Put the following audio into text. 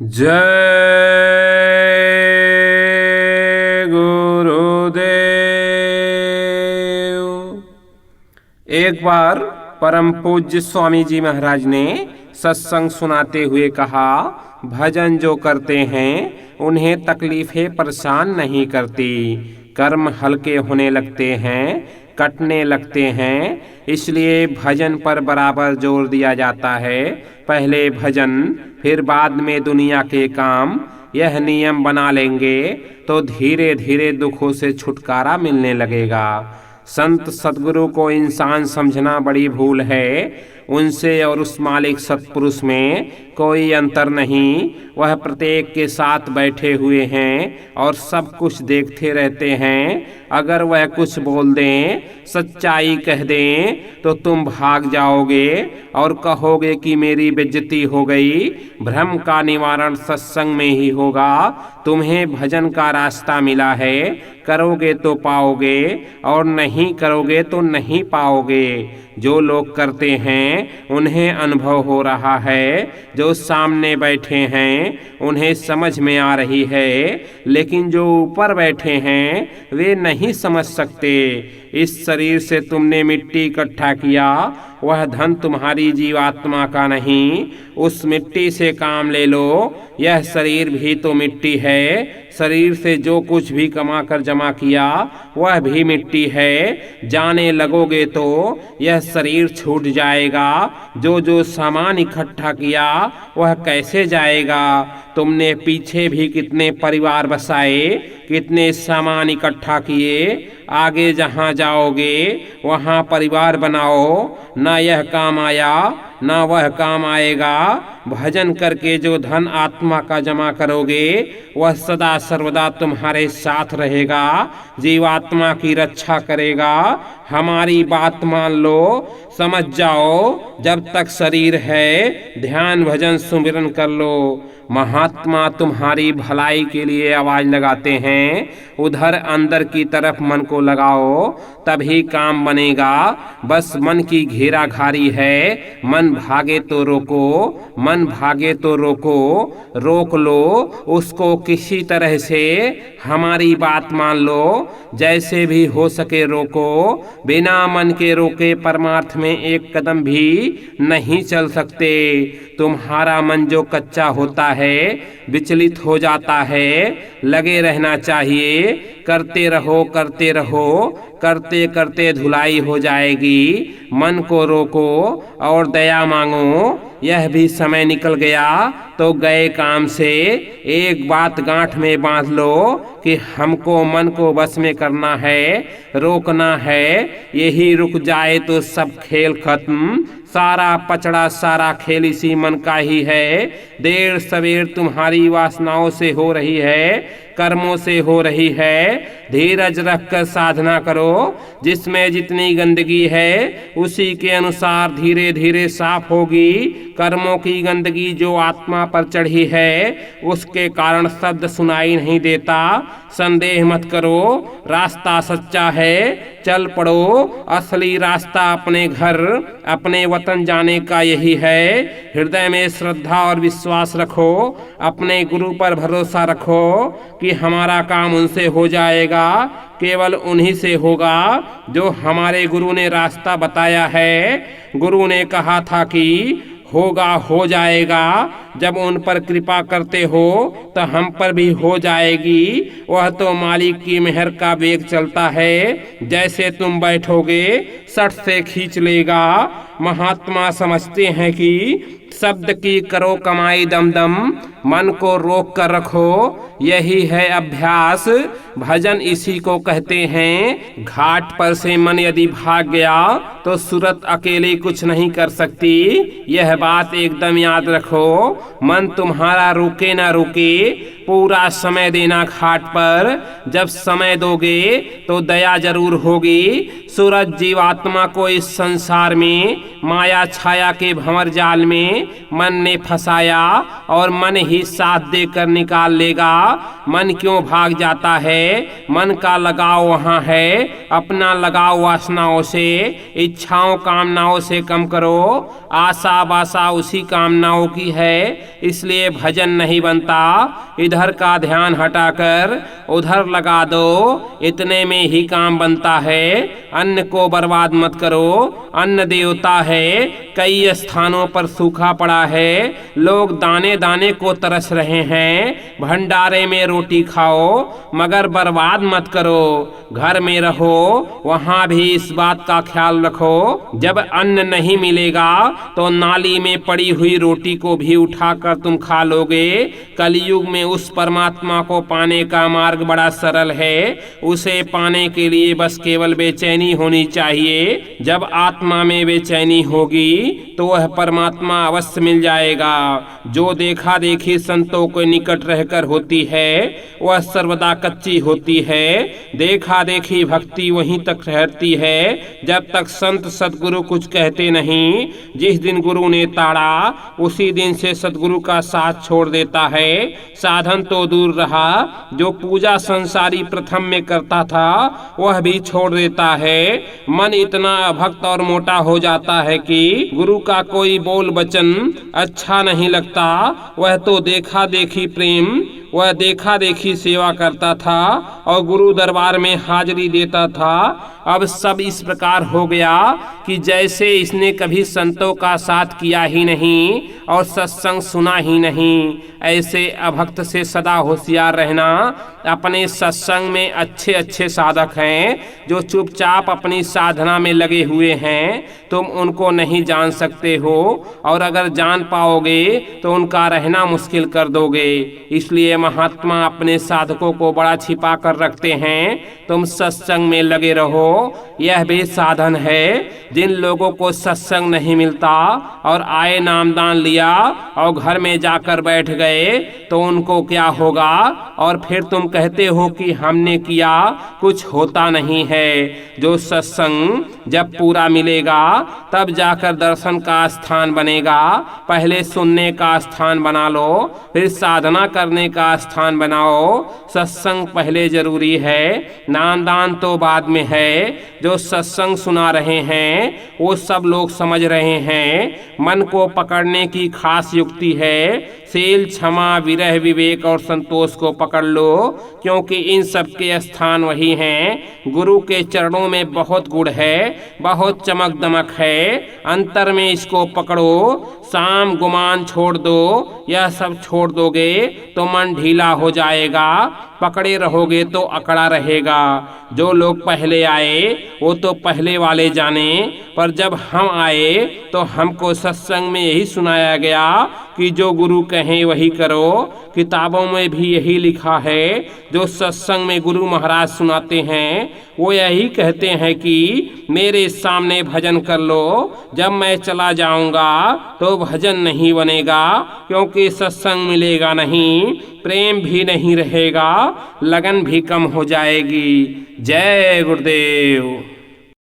जय गुरुदेव। एक बार परम पूज्य स्वामी जी महाराज ने सत्संग सुनाते हुए कहा, भजन जो करते हैं उन्हें तकलीफें परेशान नहीं करती। कर्म हल्के होने लगते हैं, कटने लगते हैं, इसलिए भजन पर बराबर जोर दिया जाता है। पहले भजन, फिर बाद में दुनिया के काम। यह नियम बना लेंगे तो धीरे धीरे दुखों से छुटकारा मिलने लगेगा। संत सद्गुरु को इंसान समझना बड़ी भूल है। उनसे और उस मालिक सत्पुरुष में कोई अंतर नहीं। वह प्रत्येक के साथ बैठे हुए हैं और सब कुछ देखते रहते हैं। अगर वह कुछ बोल दें, सच्चाई कह दें, तो तुम भाग जाओगे और कहोगे कि मेरी बेइज्जती हो गई। भ्रम का निवारण सत्संग में ही होगा। तुम्हें भजन का रास्ता मिला है, करोगे तो पाओगे और नहीं करोगे तो नहीं पाओगे। जो लोग करते हैं उन्हें अनुभव हो रहा है, जो सामने बैठे हैं उन्हें समझ में आ रही है, लेकिन जो ऊपर बैठे हैं वे नहीं समझ सकते। इस शरीर से तुमने मिट्टी इकट्ठा किया, वह धन तुम्हारी जीवात्मा का नहीं। उस मिट्टी से काम ले लो। यह शरीर भी तो मिट्टी है। शरीर से जो कुछ भी कमा कर जमा किया वह भी मिट्टी है। जाने लगोगे तो यह शरीर छूट जाएगा। जो सामान इकट्ठा किया वह कैसे जाएगा। तुमने पीछे भी कितने परिवार बसाए, कितने सामान इकट्ठा किए। आगे जहाँ जाओगे वहाँ परिवार बनाओ। ना यह काम आया ना वह काम आएगा। भजन करके जो धन आत्मा का जमा करोगे वह सदा सर्वदा तुम्हारे साथ रहेगा, जीवात्मा की रक्षा करेगा। हमारी बात मान लो, समझ जाओ। जब तक शरीर है ध्यान भजन सुमिरन कर लो। महात्मा तुम्हारी भलाई के लिए आवाज लगाते हैं। उधर अंदर की तरफ मन को लगाओ, तभी काम बनेगा। बस मन की घेरा घारी है। मन भागे तो रोको, मन भागे तो रोको। रोक लो उसको किसी तरह से। हमारी बात मान लो, जैसे भी हो सके रोको। बिना मन के रोके परमार्थ में एक कदम भी नहीं चल सकते। तुम्हारा मन जो कच्चा होता है, विचलित हो जाता है, लगे रहना चाहिए। करते रहो करते रहो, करते करते धुलाई हो जाएगी। मन को रोको और दया मांगो। यह भी समय निकल गया तो गए काम से। एक बात गांठ में बांध लो कि हमको मन को बस में करना है, रोकना है। यही रुक जाए तो सब खेल खत्म। सारा पचड़ा सारा खेल इसी मन का ही है। देर सवेर तुम्हारी वासनाओं से हो रही है, कर्मों से हो रही है। धीरज रखकर साधना करो। जिसमें जितनी गंदगी है उसी के अनुसार धीरे धीरे साफ होगी। कर्मों की गंदगी जो आत्मा पर चढ़ी है उसके कारण शब्द सुनाई नहीं देता। संदेह मत करो, रास्ता सच्चा है। चल पड़ो। असली रास्ता अपने घर अपने वतन जाने का यही है। हृदय में श्रद्धा और विश्वास रखो। अपने गुरु पर भरोसा रखो कि हमारा काम उनसे हो जाएगा। केवल उन्हीं से होगा जो हमारे गुरु ने रास्ता बताया है। गुरु ने कहा था कि होगा हो जाएगा। जब उन पर कृपा करते हो तो हम पर भी हो जाएगी। वह तो मालिक की मेहर का वेग चलता है। जैसे तुम बैठोगे सट से खींच लेगा। महात्मा समझते हैं कि शब्द की करो कमाई दम दम, मन को रोक कर रखो। यही है अभ्यास। भजन इसी को कहते हैं। घाट पर से मन यदि भाग गया तो सूरत अकेली कुछ नहीं कर सकती। यह बात एकदम याद रखो। मन तुम्हारा रुके ना रुके, पूरा समय देना घाट पर। जब समय दोगे तो दया जरूर होगी। सूरज जीवात्मा को इस संसार में माया छाया के भंवर जाल में मन ने फंसाया और मन ही साथ देकर निकाल लेगा। मन क्यों भाग जाता है? मन का लगाव वहाँ है। अपना लगाव वासनाओं से, इच्छाओं कामनाओं से कम करो। आशा वासा उसी कामनाओं की है, इसलिए भजन नहीं बनता। इधर का ध्यान हटाकर उधर लगा दो, इतने में ही काम बनता है। अन्न को बर्बाद मत करो। अन्न देवता है, कई स्थानों पर सूखा पड़ा है। लोग दाने दाने को तरस रहे हैं। भंडारे में रोटी खाओ मगर बर्बाद मत करो। घर में रहो, वहाँ भी इस बात का ख्याल रखो। जब अन्न नहीं मिलेगा तो नाली में पड़ी हुई रोटी को भी उठाकर तुम खा लोगे। कलयुग में उस परमात्मा को पाने का मार्ग बड़ा सरल है। उसे पाने के लिए बस केवल बेचैनी होनी चाहिए। जब आत्मा में बेचैनी होगी तो वह परमात्मा अवश्य मिल जाएगा। जो देखा देखी संतों के निकट रहकर होती है वह सर्वदा कच्ची होती है। देखा देखी भक्ति वहीं तक रहती है जब तक संत सतगुरु कुछ कहते नहीं। जिस दिन गुरु ने ताड़ा उसी दिन से सतगुरु का साथ छोड़ देता है। साधन तो दूर रहा, जो पूजा संसारी प्रथम में करता था वह भी छोड़ देता है। मन इतना अभक्त और मोटा हो जाता है कि गुरु का कोई बोल वचन अच्छा नहीं लगता। वह तो देखा देखी प्रेम, वह देखा देखी सेवा करता था और गुरु दरबार में हाजिरी देता था। अब सब इस प्रकार हो गया कि जैसे इसने कभी संतों का साथ किया ही नहीं और सत्संग सुना ही नहीं। ऐसे अभक्त से सदा होशियार रहना। अपने सत्संग में अच्छे अच्छे साधक हैं जो चुपचाप अपनी साधना में लगे हुए हैं। तुम उनको नहीं जान सकते हो और अगर जान पाओगे तो उनका रहना मुश्किल कर दोगे। इसलिए महात्मा अपने साधकों को बड़ा छिपा कर रखते हैं। तुम सत्संग में लगे रहो, यह भी साधन है। जिन लोगों को सत्संग नहीं मिलता और आए नामदान लिया और घर में जाकर बैठ गए तो उनको क्या होगा? और फिर तुम कहते हो कि हमने किया, कुछ होता नहीं है। जो सत्संग जब पूरा मिलेगा तब जाकर दर्शन का स्थान बनेगा। पहले सुनने का स्थान बना लो, फिर साधना करने का स्थान बनाओ। सत्संग पहले जरूरी है, नामदान तो बाद में है। जो सत्संग सुना रहे हैं वो सब लोग समझ रहे हैं। मन को पकड़ने की खास युक्ति है। शील, क्षमा, विरह, विवेक और संतोष को पकड़ लो, क्योंकि इन सब के स्थान वही हैं। गुरु के चरणों में बहुत गुण है, बहुत चमक दमक है। अंतर में इसको पकड़ो। साम गुमान छोड़ दो। यह सब छोड़ दोगे तो मन ढीला हो जाएगा। पकड़े रहोगे तो अकड़ा रहेगा। जो लोग पहले आए वो तो पहले वाले जाने, पर जब हम आए तो हमको सत्संग में यही सुनाया गया कि जो गुरु कहें वही करो। किताबों में भी यही लिखा है। जो सत्संग में गुरु महाराज सुनाते हैं वो यही कहते हैं कि मेरे सामने भजन कर लो। जब मैं चला जाऊंगा तो भजन नहीं बनेगा, क्योंकि सत्संग मिलेगा नहीं, प्रेम भी नहीं रहेगा, लगन भी कम हो जाएगी। जय गुरुदेव।